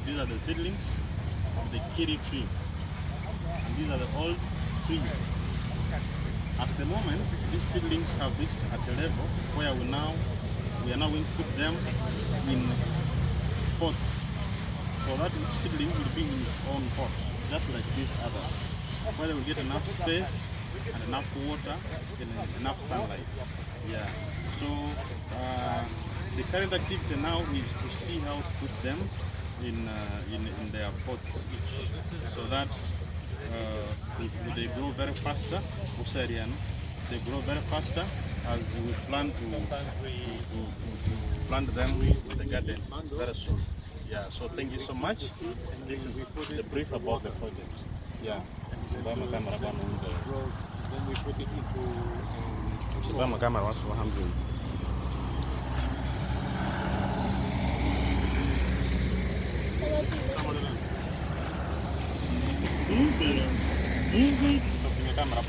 These are the seedlings of the kiri tree. And these are the old trees. At the moment, these seedlings have reached at a level where we are now going to put them in pots. So that each seedling will be in its own pot, just like these others, where they will get enough space and enough water and enough sunlight. Yeah. So the current activity now is to see how to put them in their pots each, so that they grow very faster. They grow very faster as we plan to plant them in the garden very soon. Yeah, so thank you so much. This is the brief about the project. Yeah. Then we put it into Camera wants 100. Camera